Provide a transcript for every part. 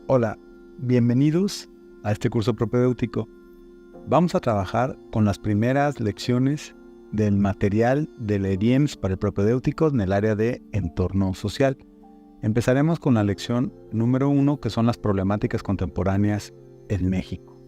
Hola, bienvenidos a este curso propedéutico. Vamos a trabajar con las primeras lecciones del material del EDIEMS para el propedéutico en el área de entorno social. Empezaremos con la lección número 1, que son las problemáticas contemporáneas en México.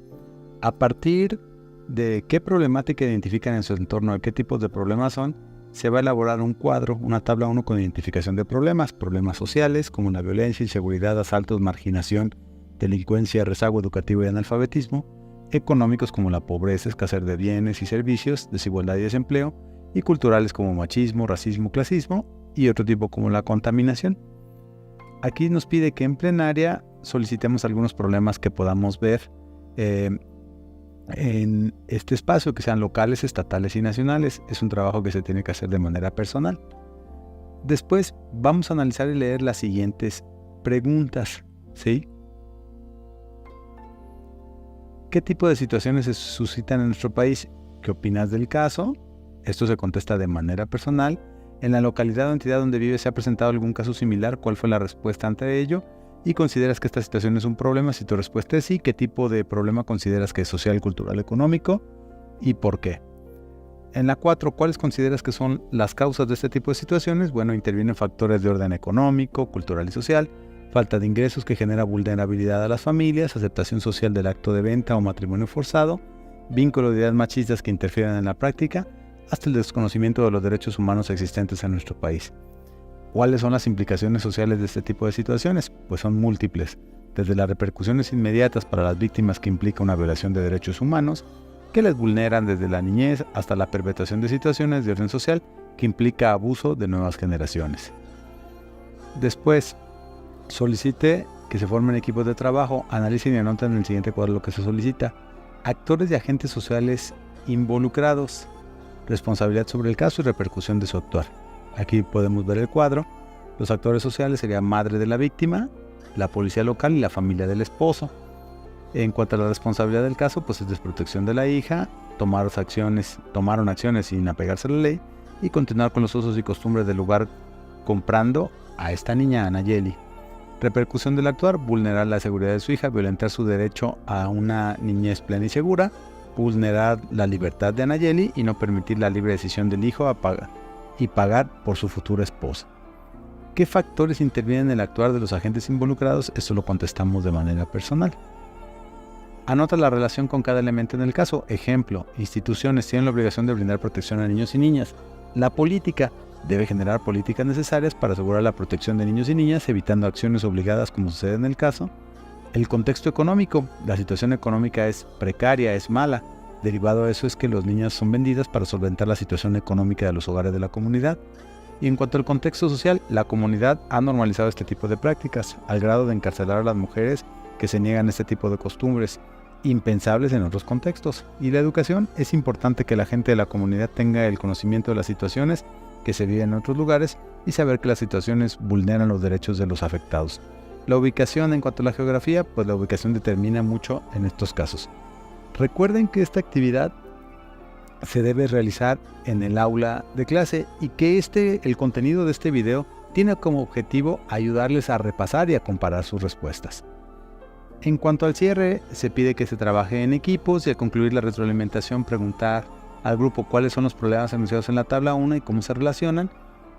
A partir de qué problemática identifican en su entorno, de qué tipos de problemas son, se va a elaborar un cuadro, una tabla 1 con identificación de problemas sociales como la violencia, inseguridad, asaltos, marginación, delincuencia, rezago educativo y analfabetismo, económicos como la pobreza, escasez de bienes y servicios, desigualdad y desempleo, y culturales como machismo, racismo, clasismo, y otro tipo como la contaminación. Aquí nos pide que en plenaria solicitemos algunos problemas que podamos ver en este espacio, que sean locales, estatales y nacionales. Es un trabajo que se tiene que hacer de manera personal. Después vamos a analizar y leer las siguientes preguntas, ¿sí? ¿Qué tipo de situaciones se suscitan en nuestro país? ¿Qué opinas del caso? Esto se contesta de manera personal. ¿En la localidad o entidad donde vives se ha presentado algún caso similar? ¿Cuál fue la respuesta ante ello? ¿Y consideras que esta situación es un problema? Si tu respuesta es sí, ¿qué tipo de problema consideras que es social, cultural, económico? ¿Y por qué? En la 4, ¿cuáles consideras que son las causas de este tipo de situaciones? Bueno, intervienen factores de orden económico, cultural y social, falta de ingresos que genera vulnerabilidad a las familias, aceptación social del acto de venta o matrimonio forzado, vínculos de ideas machistas que interfieren en la práctica, hasta el desconocimiento de los derechos humanos existentes en nuestro país. ¿Cuáles son las implicaciones sociales de este tipo de situaciones? Pues son múltiples, desde las repercusiones inmediatas para las víctimas que implica una violación de derechos humanos, que les vulneran desde la niñez, hasta la perpetuación de situaciones de orden social que implica abuso de nuevas generaciones. Después, solicite que se formen equipos de trabajo, analicen y anoten en el siguiente cuadro lo que se solicita. Actores y agentes sociales involucrados, responsabilidad sobre el caso y repercusión de su actuar. Aquí podemos ver el cuadro. Los actores sociales serían madre de la víctima, la policía local y la familia del esposo. En cuanto a la responsabilidad del caso, pues es desprotección de la hija, tomaron acciones sin apegarse a la ley y continuar con los usos y costumbres del lugar comprando a esta niña, Anayeli. Repercusión del actuar, vulnerar la seguridad de su hija, violentar su derecho a una niñez plena y segura, vulnerar la libertad de Anayeli y no permitir la libre decisión del hijo y pagar por su futura esposa. ¿Qué factores intervienen en el actuar de los agentes involucrados? Esto lo contestamos de manera personal. Anota la relación con cada elemento en el caso. Ejemplo, instituciones tienen la obligación de brindar protección a niños y niñas. La política debe generar políticas necesarias para asegurar la protección de niños y niñas, evitando acciones obligadas como sucede en el caso. El contexto económico. La situación económica es precaria, es mala. Derivado de eso es que las niñas son vendidas para solventar la situación económica de los hogares de la comunidad. Y en cuanto al contexto social, la comunidad ha normalizado este tipo de prácticas, al grado de encarcelar a las mujeres que se niegan a este tipo de costumbres, impensables en otros contextos. Y la educación, es importante que la gente de la comunidad tenga el conocimiento de las situaciones que se viven en otros lugares y saber que las situaciones vulneran los derechos de los afectados. La ubicación, en cuanto a la geografía, pues la ubicación determina mucho en estos casos. Recuerden que esta actividad se debe realizar en el aula de clase y que el contenido de este video tiene como objetivo ayudarles a repasar y a comparar sus respuestas. En cuanto al cierre, se pide que se trabaje en equipos y al concluir la retroalimentación preguntar al grupo cuáles son los problemas enunciados en la tabla 1 y cómo se relacionan,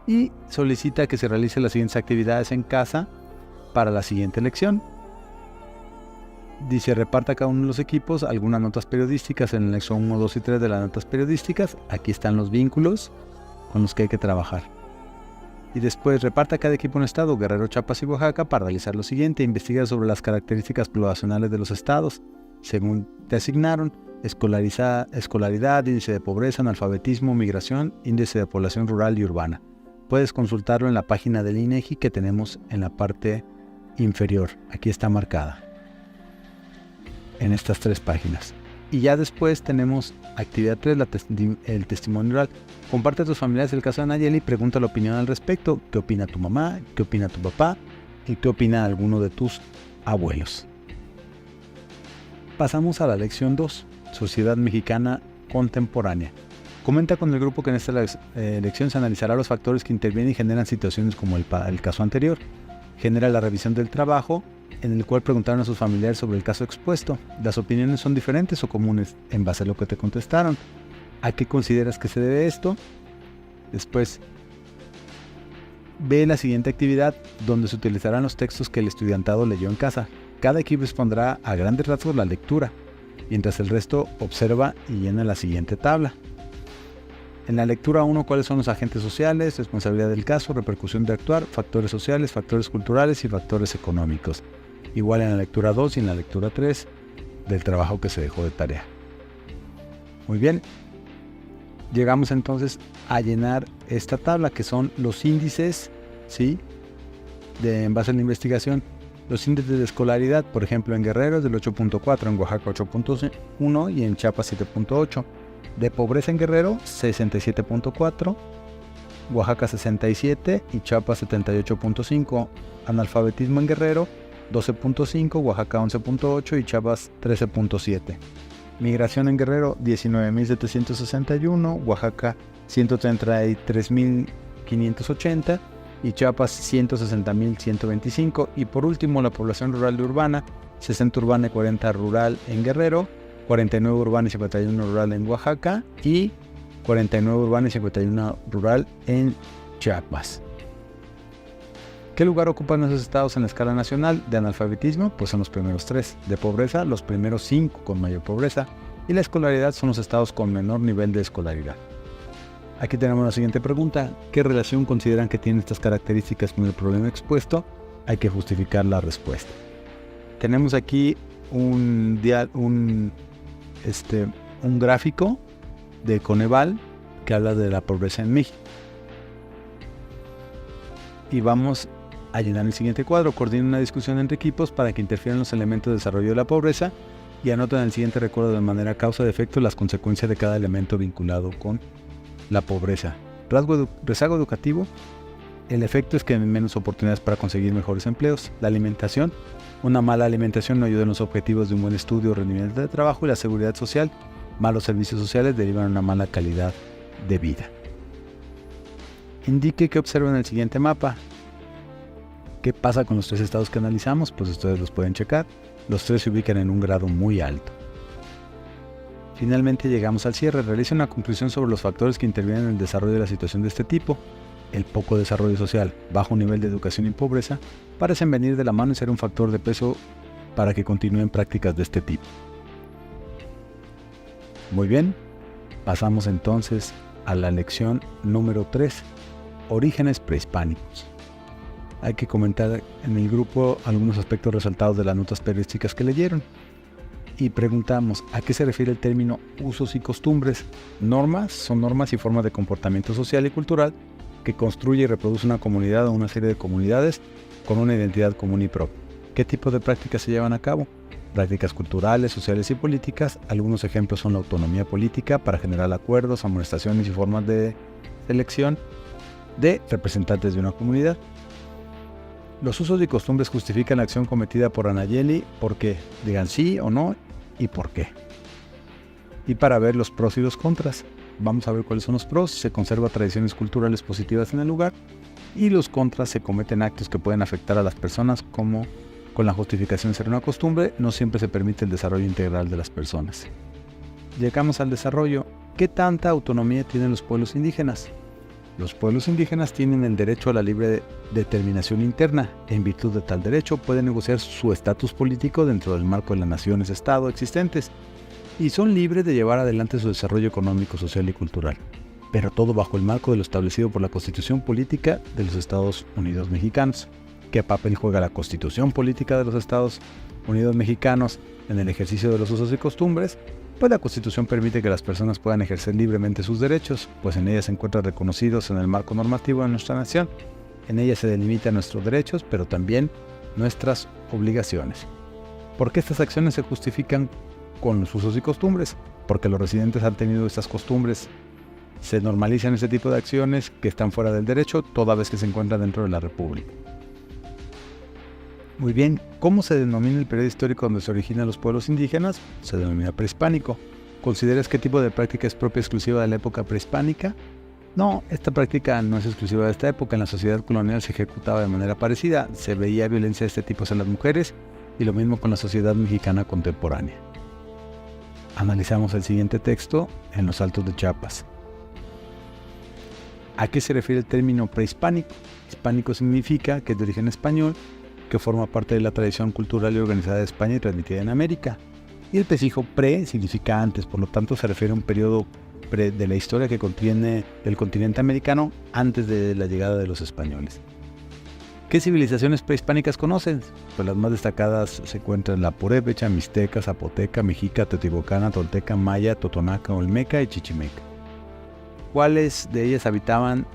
y solicita que se realicen las siguientes actividades en casa para la siguiente lección. Dice, reparta cada uno de los equipos algunas notas periodísticas en el anexo 1, 2 y 3 de las notas periodísticas. Aquí están los vínculos con los que hay que trabajar. Y después, reparta cada equipo en estado, Guerrero, Chiapas y Oaxaca, para realizar lo siguiente. Investiga sobre las características poblacionales de los estados, según te asignaron: escolaridad, índice de pobreza, analfabetismo, migración, índice de población rural y urbana. Puedes consultarlo en la página del INEGI que tenemos en la parte inferior. Aquí está marcada en estas 3 páginas. Y ya después tenemos actividad 3, el testimonio oral. Comparte a tus familiares el caso de Anayeli y pregunta la opinión al respecto. ¿Qué opina tu mamá? ¿Qué opina tu papá? ¿Y qué opina alguno de tus abuelos? Pasamos a la lección 2, Sociedad Mexicana Contemporánea. Comenta con el grupo que en esta lección se analizará los factores que intervienen y generan situaciones como el caso anterior. Genera la revisión del trabajo en el cual preguntaron a sus familiares sobre el caso expuesto. Las opiniones son diferentes o comunes en base a lo que te contestaron. ¿A qué consideras que se debe esto? Después, ve la siguiente actividad donde se utilizarán los textos que el estudiantado leyó en casa. Cada equipo expondrá a grandes rasgos la lectura, mientras el resto observa y llena la siguiente tabla. En la lectura 1, ¿cuáles son los agentes sociales? Responsabilidad del caso, repercusión de actuar, factores sociales, factores culturales y factores económicos. Igual en la lectura 2 y en la lectura 3 del trabajo que se dejó de tarea. Muy bien. Llegamos entonces a llenar esta tabla que son los índices, ¿sí? En base a la investigación. Los índices de escolaridad, por ejemplo, en Guerrero es del 8.4, en Oaxaca 8.1 y en Chiapas 7.8. De pobreza en Guerrero 67.4, Oaxaca 67 y Chiapas 78.5. Analfabetismo en Guerrero 12.5, Oaxaca 11.8 y Chiapas 13.7. Migración en Guerrero 19.761, Oaxaca 133.580 y Chiapas 160.125. Y por último, la población rural y urbana, 60 urbana y 40 rural en Guerrero, 49 urbana y 51 rural en Oaxaca y 49 urbana y 51 rural en Chiapas. ¿Qué lugar ocupan esos estados en la escala nacional? De analfabetismo, pues son los primeros 3. De pobreza, los primeros 5 con mayor pobreza. Y la escolaridad son los estados con menor nivel de escolaridad. Aquí tenemos la siguiente pregunta. ¿Qué relación consideran que tienen estas características con el problema expuesto? Hay que justificar la respuesta. Tenemos aquí un gráfico de Coneval que habla de la pobreza en México. Y vamos a llenar el siguiente cuadro. Coordina una discusión entre equipos para que interfieran los elementos de desarrollo de la pobreza y anotan en el siguiente recuadro de manera causa de efecto las consecuencias de cada elemento vinculado con la pobreza. Rezago educativo. El efecto es que hay menos oportunidades para conseguir mejores empleos. La alimentación. Una mala alimentación no ayuda en los objetivos de un buen estudio o rendimiento de trabajo. Y la seguridad social. Malos servicios sociales derivan en una mala calidad de vida. Indique que observa en el siguiente mapa. ¿Qué pasa con los 3 estados que analizamos? Pues ustedes los pueden checar. Los 3 se ubican en un grado muy alto. Finalmente llegamos al cierre. Realiza una conclusión sobre los factores que intervienen en el desarrollo de la situación de este tipo. El poco desarrollo social, bajo nivel de educación y pobreza parecen venir de la mano y ser un factor de peso para que continúen prácticas de este tipo. Muy bien, pasamos entonces a la lección número 3, orígenes prehispánicos. Hay que comentar en el grupo algunos aspectos resaltados de las notas periodísticas que leyeron. Y preguntamos, ¿a qué se refiere el término usos y costumbres? Normas son normas y formas de comportamiento social y cultural que construye y reproduce una comunidad o una serie de comunidades con una identidad común y propia. ¿Qué tipo de prácticas se llevan a cabo? Prácticas culturales, sociales y políticas. Algunos ejemplos son la autonomía política para generar acuerdos, amonestaciones y formas de selección de representantes de una comunidad. Los usos y costumbres justifican la acción cometida por Anayeli. ¿Por qué? Digan sí o no y por qué. Y para ver los pros y los contras. Vamos a ver cuáles son los pros. Se conservan tradiciones culturales positivas en el lugar. Y los contras, se cometen actos que pueden afectar a las personas, como con la justificación de ser una costumbre, no siempre se permite el desarrollo integral de las personas. Llegamos al desarrollo. ¿Qué tanta autonomía tienen los pueblos indígenas? Los pueblos indígenas tienen el derecho a la libre determinación interna. En virtud de tal derecho, pueden negociar su estatus político dentro del marco de las naciones-estado existentes y son libres de llevar adelante su desarrollo económico, social y cultural, pero todo bajo el marco de lo establecido por la Constitución Política de los Estados Unidos Mexicanos. ¿Qué papel juega la Constitución Política de los Estados Unidos Mexicanos en el ejercicio de los usos y costumbres? Pues la Constitución permite que las personas puedan ejercer libremente sus derechos, pues en ella se encuentran reconocidos en el marco normativo de nuestra nación. En ella se delimitan nuestros derechos, pero también nuestras obligaciones. ¿Por qué estas acciones se justifican con los usos y costumbres? Porque los residentes han tenido estas costumbres. Se normalizan ese tipo de acciones que están fuera del derecho toda vez que se encuentran dentro de la República. Muy bien, ¿cómo se denomina el periodo histórico donde se originan los pueblos indígenas? Se denomina prehispánico. ¿Consideras qué tipo de práctica es propia exclusiva de la época prehispánica? No, esta práctica no es exclusiva de esta época. En la sociedad colonial se ejecutaba de manera parecida. Se veía violencia de este tipo hacia las mujeres y lo mismo con la sociedad mexicana contemporánea. Analizamos el siguiente texto en los Altos de Chiapas. ¿A qué se refiere el término prehispánico? Hispánico significa que es de origen español, que forma parte de la tradición cultural y organizada de España y transmitida en América. Y el prefijo pre significa antes, por lo tanto se refiere a un periodo de la historia que contiene del continente americano antes de la llegada de los españoles. ¿Qué civilizaciones prehispánicas conocen? Pues las más destacadas se encuentran la purépecha, mixteca, zapoteca, mexica, teotihuacana, tolteca, maya, totonaca, olmeca y chichimeca. ¿Cuáles de ellas habitaban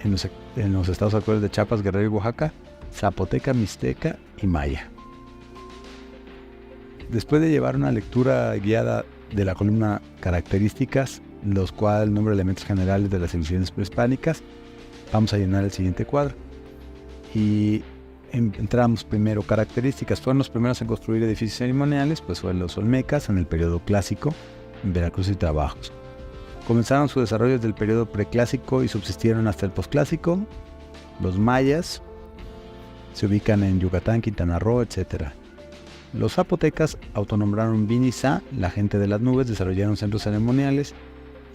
en los estados actuales de Chiapas, Guerrero y Oaxaca? Zapoteca, mixteca y maya. Después de llevar una lectura guiada de la columna Características, los cuales nombra elementos generales de las civilizaciones prehispánicas, vamos a llenar el siguiente cuadro. Y entramos primero. Características. Fueron los primeros en construir edificios ceremoniales, pues fueron los olmecas en el periodo clásico, en Veracruz y Trabajos. Comenzaron su desarrollo desde el periodo preclásico y subsistieron hasta el posclásico. Los mayas se ubican en Yucatán, Quintana Roo, etc. Los zapotecas autonombraron Vinizá, la gente de las nubes, desarrollaron centros ceremoniales,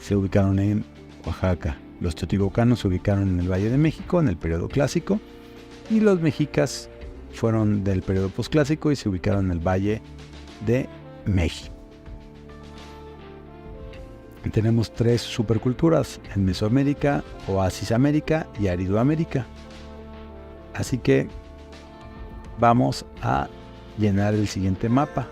se ubicaron en Oaxaca. Los teotihuacanos se ubicaron en el Valle de México en el periodo clásico y los mexicas fueron del periodo posclásico y se ubicaron en el Valle de México. Tenemos tres superculturas en Mesoamérica, Oasis América y Aridoamérica. Así que vamos a llenar el siguiente mapa.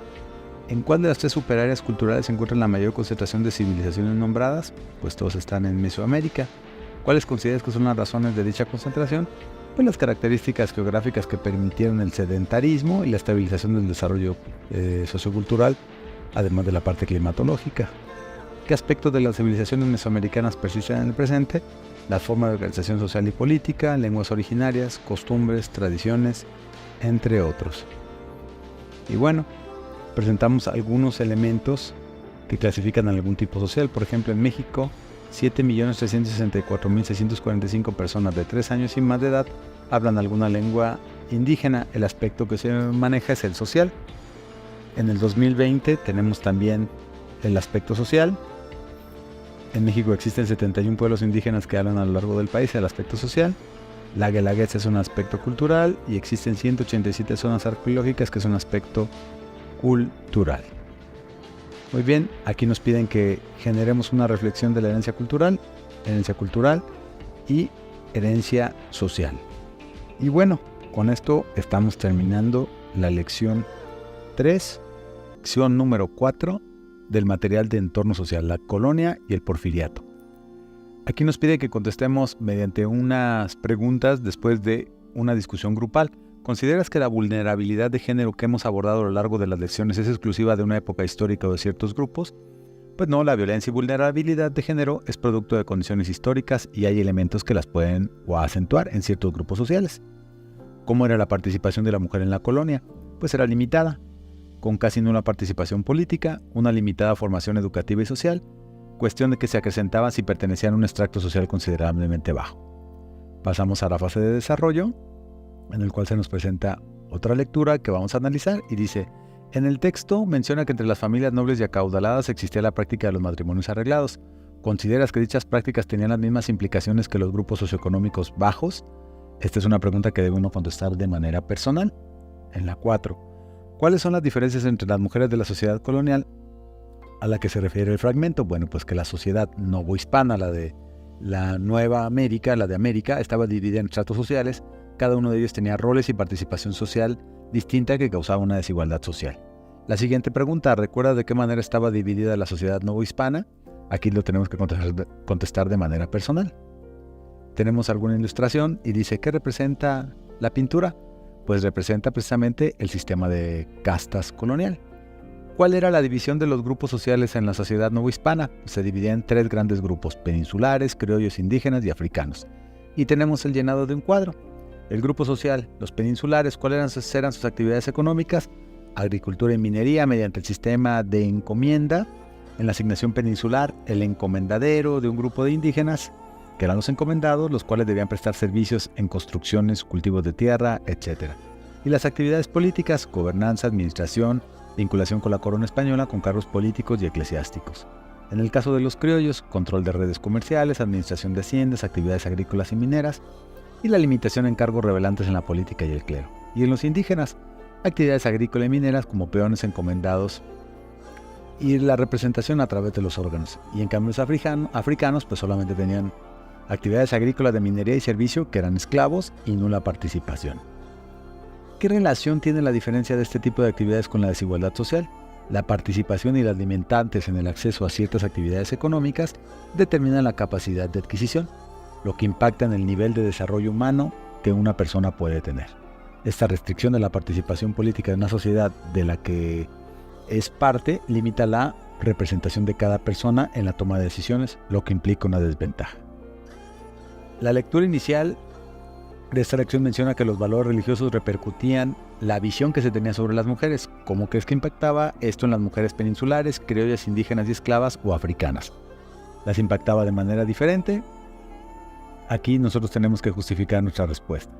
¿En cuál de las tres superáreas culturales se encuentra la mayor concentración de civilizaciones nombradas? Pues todos están en Mesoamérica. ¿Cuáles consideras que son las razones de dicha concentración? Pues las características geográficas que permitieron el sedentarismo y la estabilización del desarrollo sociocultural, además de la parte climatológica. ¿Qué aspectos de las civilizaciones mesoamericanas persisten en el presente? La forma de organización social y política, lenguas originarias, costumbres, tradiciones, entre otros. Y bueno, presentamos algunos elementos que clasifican a algún tipo social. Por ejemplo, en México, 7.364.645 personas de 3 años y más de edad hablan alguna lengua indígena. El aspecto que se maneja es el social. En el 2020 tenemos también el aspecto social. En México existen 71 pueblos indígenas que hablan a lo largo del país. El aspecto social. La Guelaguetza es un aspecto cultural y existen 187 zonas arqueológicas que es un aspecto cultural. Muy bien, aquí nos piden que generemos una reflexión de la herencia cultural y herencia social. Y bueno, con esto estamos terminando la lección 3, lección número 4 del material de entorno social, la colonia y el porfiriato. Aquí nos pide que contestemos mediante unas preguntas después de una discusión grupal. ¿Consideras que la vulnerabilidad de género que hemos abordado a lo largo de las lecciones es exclusiva de una época histórica o de ciertos grupos? Pues no, la violencia y vulnerabilidad de género es producto de condiciones históricas y hay elementos que las pueden o acentuar en ciertos grupos sociales. ¿Cómo era la participación de la mujer en la colonia? Pues era limitada, con casi nula participación política, una limitada formación educativa y social, cuestión de que se acrecentaba si pertenecían a un extracto social considerablemente bajo. Pasamos a la fase de desarrollo, en el cual se nos presenta otra lectura que vamos a analizar y dice: en el texto menciona que entre las familias nobles y acaudaladas existía la práctica de los matrimonios arreglados. ¿Consideras que dichas prácticas tenían las mismas implicaciones que los grupos socioeconómicos bajos? Esta es una pregunta que debe uno contestar de manera personal. En la 4, ¿cuáles son las diferencias entre las mujeres de la sociedad colonial a la que se refiere el fragmento? Bueno, pues que la sociedad novohispana, la de la Nueva América, la de América, estaba dividida en estratos sociales. Cada uno de ellos tenía roles y participación social distinta que causaba una desigualdad social. La siguiente pregunta: ¿recuerda de qué manera estaba dividida la sociedad novohispana? Aquí lo tenemos que contestar de manera personal. Tenemos alguna ilustración y dice: ¿qué representa la pintura? Pues representa precisamente el sistema de castas colonial. ¿Cuál era la división de los grupos sociales en la sociedad novohispana? Se dividía en 3 grandes grupos: peninsulares, criollos indígenas y africanos. Y tenemos el llenado de un cuadro. El grupo social, los peninsulares, ¿cuáles eran sus actividades económicas? Agricultura y minería mediante el sistema de encomienda. En la asignación peninsular, el encomendadero de un grupo de indígenas que eran los encomendados, los cuales debían prestar servicios en construcciones, cultivos de tierra, etc. Y las actividades políticas, gobernanza, administración, vinculación con la corona española, con cargos políticos y eclesiásticos. En el caso de los criollos, control de redes comerciales, administración de haciendas, actividades agrícolas y mineras, y la limitación en cargos revelantes en la política y el clero. Y en los indígenas, actividades agrícolas y mineras como peones encomendados y la representación a través de los órganos. Y en cambio los africanos pues solamente tenían actividades agrícolas de minería y servicio, que eran esclavos, y nula participación. ¿Qué relación tiene la diferencia de este tipo de actividades con la desigualdad social? La participación y las limitantes en el acceso a ciertas actividades económicas determinan la capacidad de adquisición, lo que impacta en el nivel de desarrollo humano que una persona puede tener. Esta restricción de la participación política de una sociedad de la que es parte limita la representación de cada persona en la toma de decisiones, lo que implica una desventaja. La lectura inicial de esta lección menciona que los valores religiosos repercutían la visión que se tenía sobre las mujeres. ¿Cómo crees que impactaba esto en las mujeres peninsulares, criollas, indígenas y esclavas o africanas? ¿Las impactaba de manera diferente? Aquí nosotros tenemos que justificar nuestra respuesta.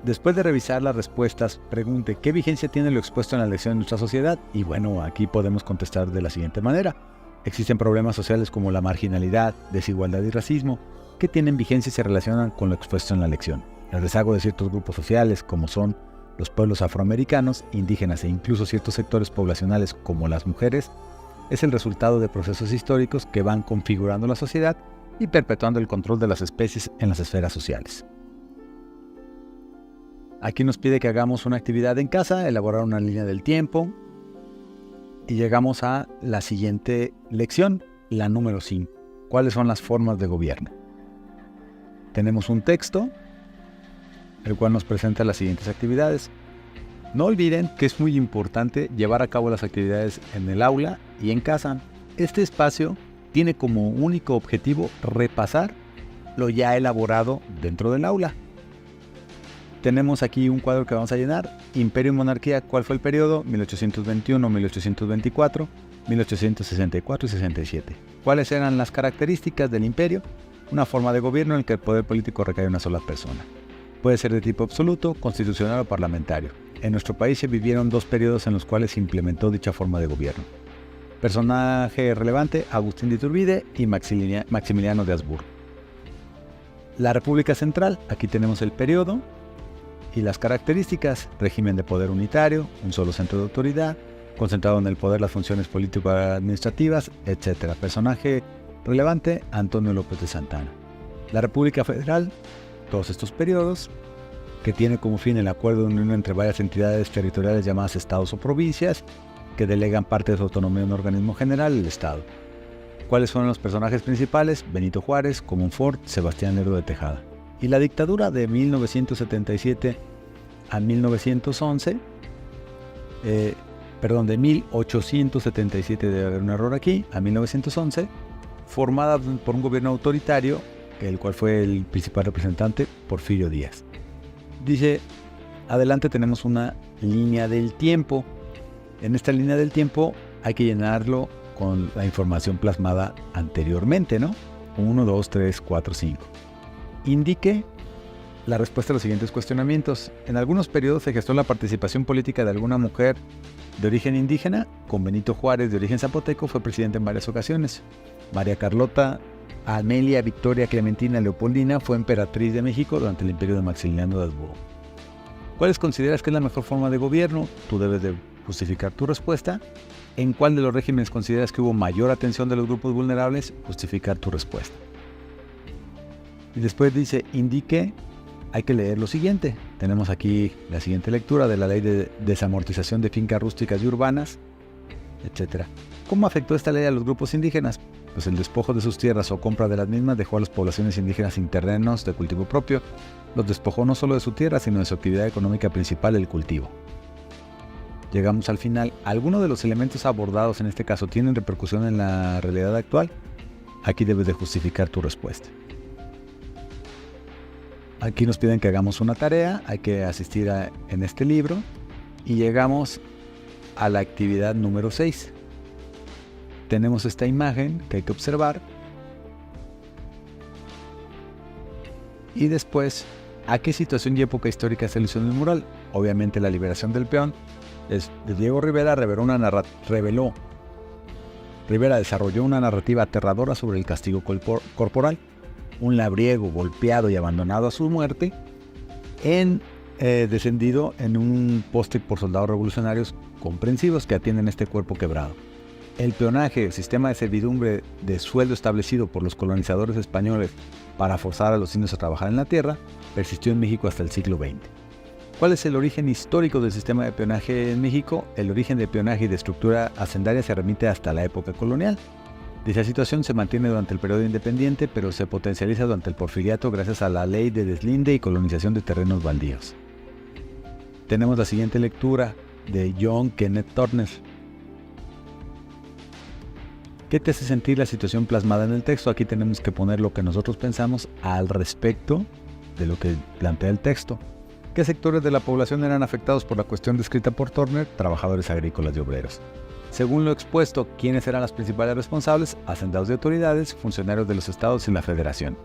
Después de revisar las respuestas, pregunte ¿qué vigencia tiene lo expuesto en la lección en nuestra sociedad? Y bueno, aquí podemos contestar de la siguiente manera. Existen problemas sociales como la marginalidad, desigualdad y racismo, que tienen vigencia y se relacionan con lo expuesto en la lección. El rezago de ciertos grupos sociales, como son los pueblos afroamericanos, indígenas e incluso ciertos sectores poblacionales como las mujeres, es el resultado de procesos históricos que van configurando la sociedad y perpetuando el control de las especies en las esferas sociales. Aquí nos pide que hagamos una actividad en casa, elaborar una línea del tiempo, y llegamos a la siguiente lección, la número 5. ¿Cuáles son las formas de gobierno? Tenemos un texto, el cual nos presenta las siguientes actividades. No olviden que es muy importante llevar a cabo las actividades en el aula y en casa. Este espacio tiene como único objetivo repasar lo ya elaborado dentro del aula. Tenemos aquí un cuadro que vamos a llenar. Imperio y monarquía, ¿cuál fue el periodo? 1821, 1824, 1864 y 67. ¿Cuáles eran las características del imperio? Una forma de gobierno en el que el poder político recae en una sola persona. Puede ser de tipo absoluto, constitucional o parlamentario. En nuestro país se vivieron dos periodos en los cuales se implementó dicha forma de gobierno. Personaje relevante, Agustín de Iturbide y Maximiliano de Habsburgo. La República Central, aquí tenemos el periodo y las características: régimen de poder unitario, un solo centro de autoridad, concentrado en el poder las funciones político-administrativas, etc. Personaje relevante, Antonio López de Santana. La República Federal, todos estos periodos, que tiene como fin el acuerdo de unión entre varias entidades territoriales llamadas estados o provincias, que delegan parte de su autonomía a un organismo general, el Estado. ¿Cuáles fueron los personajes principales? Benito Juárez, Comonfort, Sebastián Lerdo de Tejada. Y la dictadura de 1977 a 1911, de 1877, debe haber un error aquí, a 1911, formada por un gobierno autoritario, el cual fue el principal representante, Porfirio Díaz. Dice, adelante tenemos una línea del tiempo. En esta línea del tiempo hay que llenarlo con la información plasmada anteriormente, ¿no? 1, 2, 3, 4, 5. Indique la respuesta a los siguientes cuestionamientos. En algunos periodos se gestó la participación política de alguna mujer de origen indígena. Con Benito Juárez, de origen zapoteco, fue presidente en varias ocasiones. María Carlota Amelia Victoria Clementina Leopoldina fue emperatriz de México durante el imperio de Maximiliano de Habsburgo. ¿Cuáles consideras que es la mejor forma de gobierno? Tú debes de justificar tu respuesta. ¿En cuál de los regímenes consideras que hubo mayor atención de los grupos vulnerables? Justificar tu respuesta. Y después dice, indique, hay que leer lo siguiente. Tenemos aquí la siguiente lectura de la ley de desamortización de fincas rústicas y urbanas, etc. ¿Cómo afectó esta ley a los grupos indígenas? Pues el despojo de sus tierras o compra de las mismas dejó a las poblaciones indígenas sin terrenos de cultivo propio. Los despojó no solo de su tierra, sino de su actividad económica principal, el cultivo. Llegamos al final. ¿Alguno de los elementos abordados en este caso tienen repercusión en la realidad actual? Aquí debes de justificar tu respuesta. Aquí nos piden que hagamos una tarea, hay que asistir en este libro y llegamos a la actividad número 6. Tenemos esta imagen que hay que observar Y después, ¿a qué situación y época histórica se alusiona el mural? Obviamente la liberación del peón. De Diego Rivera Rivera desarrolló una narrativa aterradora sobre el castigo corporal. Un labriego golpeado y abandonado a su muerte, descendido en un poste por soldados revolucionarios comprensivos que atienden este cuerpo quebrado. El peonaje, el sistema de servidumbre de sueldo establecido por los colonizadores españoles para forzar a los indios a trabajar en la tierra, persistió en México hasta el siglo XX. ¿Cuál es el origen histórico del sistema de peonaje en México? El origen de peonaje y de estructura hacendaria se remite hasta la época colonial. Dicha situación se mantiene durante el periodo independiente, pero se potencializa durante el porfiriato gracias a la ley de deslinde y colonización de terrenos baldíos. Tenemos la siguiente lectura de John Kenneth Turner. ¿Qué te hace sentir la situación plasmada en el texto? Aquí tenemos que poner lo que nosotros pensamos al respecto de lo que plantea el texto. ¿Qué sectores de la población eran afectados por la cuestión descrita por Turner? Trabajadores agrícolas y obreros. Según lo expuesto, ¿quiénes eran las principales responsables? Hacendados de autoridades, funcionarios de los estados y la federación.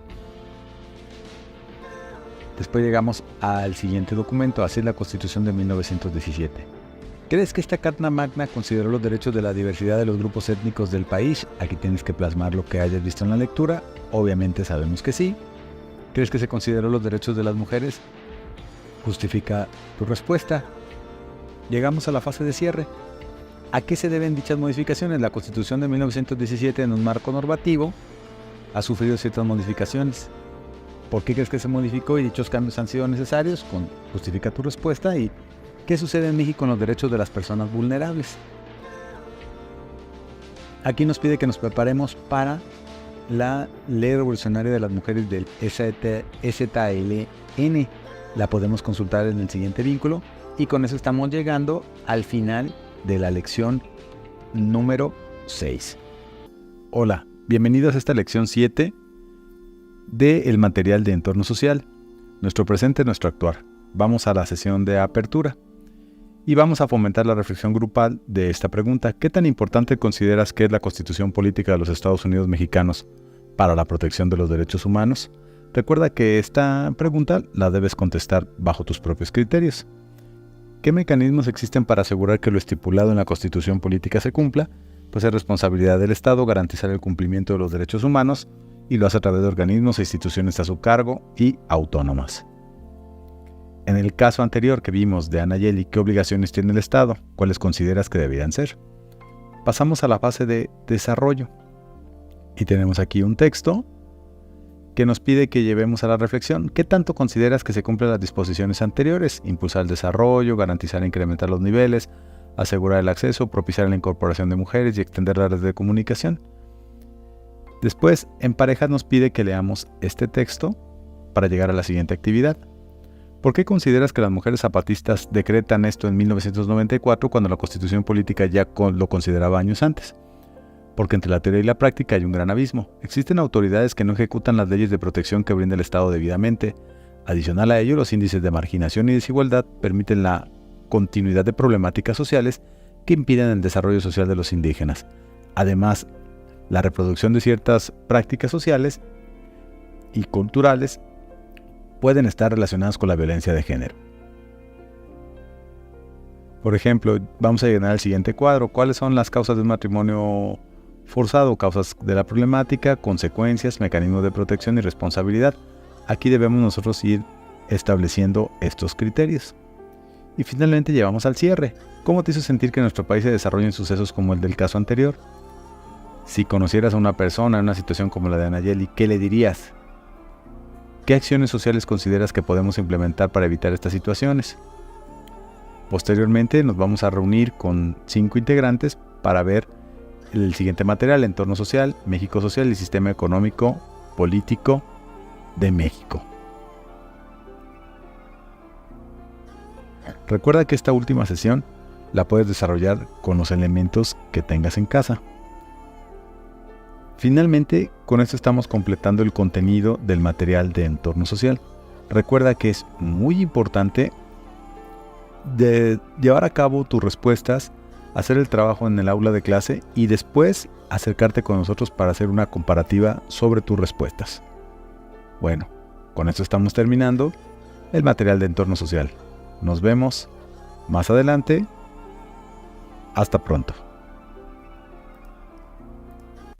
Después llegamos al siguiente documento, así es la Constitución de 1917. ¿Crees que esta Carta Magna consideró los derechos de la diversidad de los grupos étnicos del país? Aquí tienes que plasmar lo que hayas visto en la lectura. Obviamente sabemos que sí. ¿Crees que se consideró los derechos de las mujeres? Justifica tu respuesta. Llegamos a la fase de cierre. ¿A qué se deben dichas modificaciones? La Constitución de 1917, en un marco normativo, ha sufrido ciertas modificaciones. ¿Por qué crees que se modificó y dichos cambios han sido necesarios? Justifica tu respuesta. ¿Y qué sucede en México con los derechos de las personas vulnerables? Aquí nos pide que nos preparemos para la Ley Revolucionaria de las Mujeres del EZLN. La podemos consultar en el siguiente vínculo. Y con eso estamos llegando al final de la lección número 6. Hola, bienvenidos a esta lección 7 del material de entorno social. Nuestro presente, nuestro actuar. Vamos a la sesión de apertura. Y vamos a fomentar la reflexión grupal de esta pregunta. ¿Qué tan importante consideras que es la Constitución Política de los Estados Unidos Mexicanos para la protección de los derechos humanos? Recuerda que esta pregunta la debes contestar bajo tus propios criterios. ¿Qué mecanismos existen para asegurar que lo estipulado en la Constitución Política se cumpla? Pues es responsabilidad del Estado garantizar el cumplimiento de los derechos humanos y lo hace a través de organismos e instituciones a su cargo y autónomas. En el caso anterior que vimos de Anayeli, ¿qué obligaciones tiene el Estado? ¿Cuáles consideras que deberían ser? Pasamos a la fase de desarrollo. Y tenemos aquí un texto que nos pide que llevemos a la reflexión. ¿Qué tanto consideras que se cumplen las disposiciones anteriores? Impulsar el desarrollo, garantizar e incrementar los niveles, asegurar el acceso, propiciar la incorporación de mujeres y extender la red de comunicación. Después, en parejas nos pide que leamos este texto para llegar a la siguiente actividad. ¿Por qué consideras que las mujeres zapatistas decretan esto en 1994 cuando la Constitución Política ya lo consideraba años antes? Porque entre la teoría y la práctica hay un gran abismo. Existen autoridades que no ejecutan las leyes de protección que brinda el Estado debidamente. Adicional a ello, los índices de marginación y desigualdad permiten la continuidad de problemáticas sociales que impiden el desarrollo social de los indígenas. Además, la reproducción de ciertas prácticas sociales y culturales pueden estar relacionadas con la violencia de género. Por ejemplo, vamos a llenar el siguiente cuadro. ¿Cuáles son las causas de un matrimonio forzado? Causas de la problemática, consecuencias, mecanismos de protección y responsabilidad. Aquí debemos nosotros ir estableciendo estos criterios. Y finalmente llegamos al cierre. ¿Cómo te hizo sentir que en nuestro país se desarrollen sucesos como el del caso anterior? Si conocieras a una persona en una situación como la de Anayeli, ¿qué le dirías? ¿Qué acciones sociales consideras que podemos implementar para evitar estas situaciones? Posteriormente nos vamos a reunir con 5 integrantes para ver el siguiente material: entorno social, México social y sistema económico político de México. Recuerda que esta última sesión la puedes desarrollar con los elementos que tengas en casa. Finalmente, con esto estamos completando el contenido del material de entorno social. Recuerda que es muy importante de llevar a cabo tus respuestas, hacer el trabajo en el aula de clase y después acercarte con nosotros para hacer una comparativa sobre tus respuestas. Bueno, Con esto estamos terminando el material de entorno social. Nos vemos más adelante. Hasta pronto.